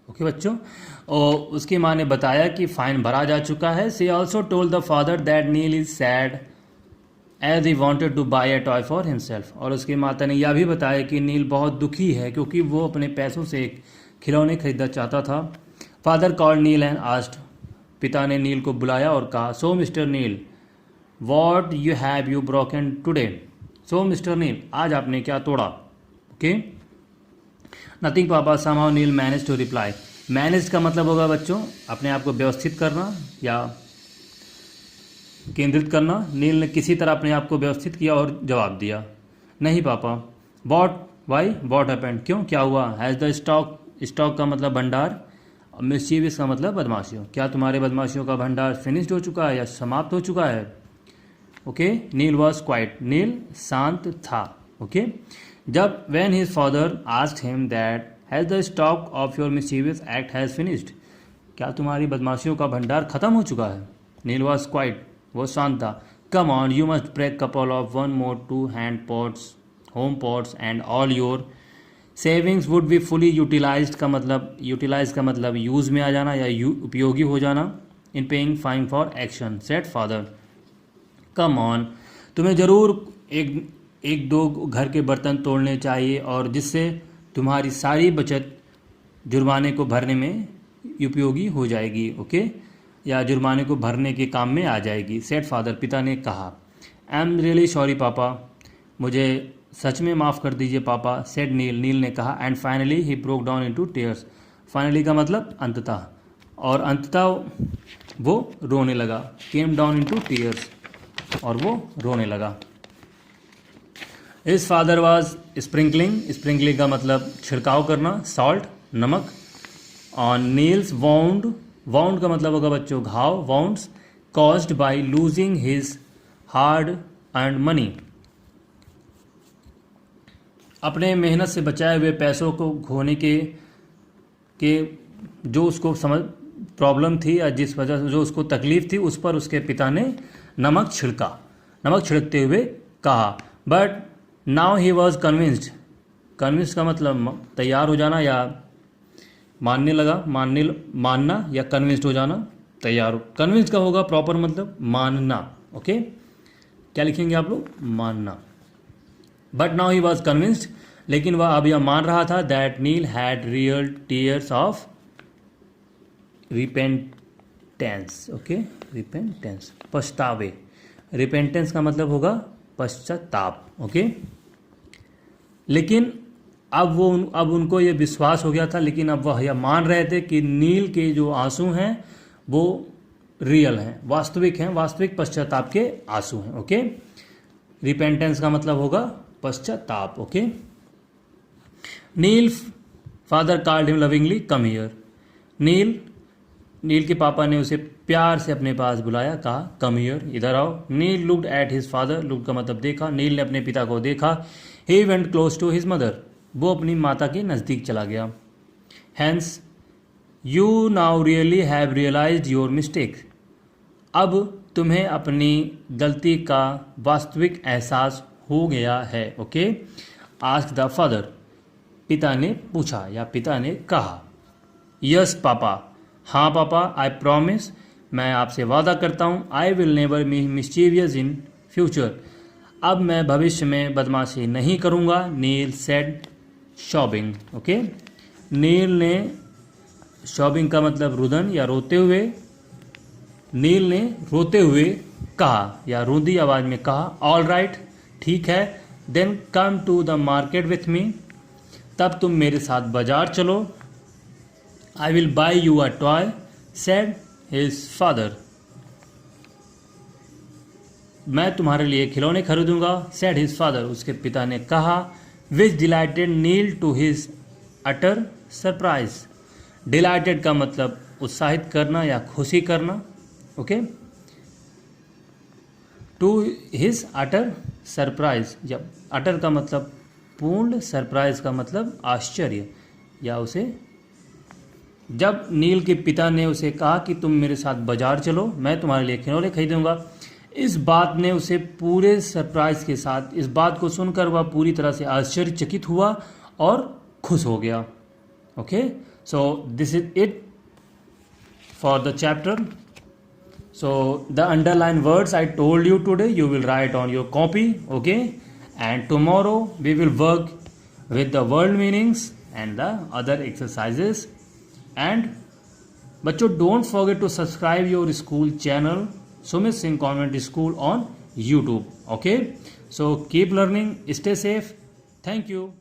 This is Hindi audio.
ओके बच्चों, और उसकी माँ ने बताया कि फाइन भरा जा चुका है. She also told the father that Neel is sad as he wanted to buy a toy for himself. और उसकी माता ने यह भी बताया कि नील बहुत दुखी है क्योंकि वो अपने पैसों से एक खिलौने खरीदना चाहता था. Father called Neel and asked. पिता ने नील को बुलाया और कहा, so mister Neel what you have you broken today. So mister Neel, आज आपने क्या तोड़ा. Okay, nothing papa. Somehow Neel manage to reply. Manage का मतलब होगा बच्चों अपने आप को व्यवस्थित करना या केंद्रित करना. नील ने किसी तरह अपने आप को व्यवस्थित किया और जवाब दिया, नहीं पापा. वॉट, वाई, वॉट हैपेंड, क्यों, क्या हुआ. हैज़ द स्टॉक, स्टॉक का मतलब भंडार, मिस्चीवियस का मतलब बदमाशियों. क्या तुम्हारे बदमाशियों का भंडार फिनिश्ड हो चुका है या समाप्त हो चुका है. Okay, Neel was quiet. Neel शांत था. ओके, जब when his father asked him that has the stock of your mischievous act has finished, क्या तुम्हारी बदमाशियों का भंडार खत्म हो चुका है. नील वॉज क्वाइट, वो शांत था. Come on, you must break couple of one more two hand pots, home pots and all your savings would be fully utilized का मतलब, यूटिलाइज का मतलब यूज़ में आ जाना या उपयोगी हो जाना. इन paying fine for action said father. Come on, तुम्हें ज़रूर एक दो घर के बर्तन तोड़ने चाहिए और जिससे तुम्हारी सारी बचत जुर्माने को भरने में उपयोगी हो जाएगी. ओके, या जुर्माने को भरने के काम में आ जाएगी. सेड फादर, पिता ने कहा. आई एम रियली सॉरी पापा, मुझे सच में माफ़ कर दीजिए पापा. सेड नील, नील ने कहा. And finally he broke down into tears. Finally का मतलब अंततः, और अंततः वो रोने लगा. केम डाउन इनटू टीयर्स, और वो रोने लगा. His father was sprinkling, sprinkling का मतलब छिड़काव करना, सॉल्ट, नमक, ऑन नील्स वाउंड. वाउंड का मतलब होगा बच्चों घाव. Wounds caused by losing his hard earned money, अपने मेहनत से बचाए हुए पैसों को खोने के जो उसको समझ प्रॉब्लम थी या जिस वजह से जो उसको तकलीफ थी उस पर उसके पिता ने नमक छिड़का. नमक छिड़कते हुए कहा. But now he was convinced. Convinced का मतलब तैयार हो जाना या मानने लगा, मानना या कन्विंस्ड हो जाना, तैयार हो. कन्विंस्ड का होगा प्रॉपर मतलब मानना. ओके, क्या लिखेंगे आप लोग, मानना. But now he was convinced, लेकिन वह अब यह मान रहा था that Neel had real tears of repentance. Okay, repentance पछतावे. रिपेंटेंस का मतलब होगा पश्चाताप. ओके, लेकिन अब उनको ये विश्वास हो गया था, लेकिन अब वह यह मान रहे थे कि नील के जो आंसू हैं वो रियल हैं, वास्तविक हैं, वास्तविक पश्चाताप के आंसू हैं. ओके, रिपेंटेंस का मतलब होगा पश्चाताप. Okay, Neel, father called him lovingly, come here. Neel के पापा ने उसे प्यार से अपने पास बुलाया, कहा कम हियर, इधर आओ. Neel looked at his father. Look का मतलब देखा. नील ने अपने पिता को देखा. He went close to his mother. वो अपनी माता के नज़दीक चला गया. Hence you now really have realised your mistake. अब तुम्हें अपनी गलती का वास्तविक एहसास हो गया है. Okay, ask the father. पिता ने पूछा या पिता ने कहा. यस पापा, हाँ पापा. आई प्रॉमिस, मैं आपसे वादा करता हूँ. I will never be mischievous in future. अब मैं भविष्य में बदमाशी नहीं करूँगा. नील सेड शॉबिंग. ओके, नील ने, शॉबिंग का मतलब रुदन या रोते हुए. नील ने रोते हुए कहा या रूंधी आवाज में कहा, ऑल राइट, ठीक है. Then come to the market with me. तब तुम मेरे साथ बाजार चलो. I will buy you a toy, said his father. मैं तुम्हारे लिए खिलौने खरीदूंगा, सेड हिज फादर. उसके पिता ने कहा. Which delighted Neel to his utter surprise. Delighted का मतलब उत्साहित करना या खुशी करना. Okay, to his utter surprise. जब अटर का मतलब पूर्ण, सरप्राइज का मतलब आश्चर्य या उसे, जब नील के पिता ने उसे कहा कि तुम मेरे साथ बाजार चलो, मैं तुम्हारे लिए खिलौने खरीदूंगा, इस बात ने उसे पूरे सरप्राइज के साथ, इस बात को सुनकर वह पूरी तरह से आश्चर्यचकित हुआ और खुश हो गया. Okay, So this is it for the chapter. So the underlined words I told you today, you will write on your copy, okay? And tomorrow we will work with the word meanings and the other exercises. And बच्चों, don't forget to subscribe your school channel Sumit Singh Convent School on YouTube, okay? So keep learning, stay safe. Thank you.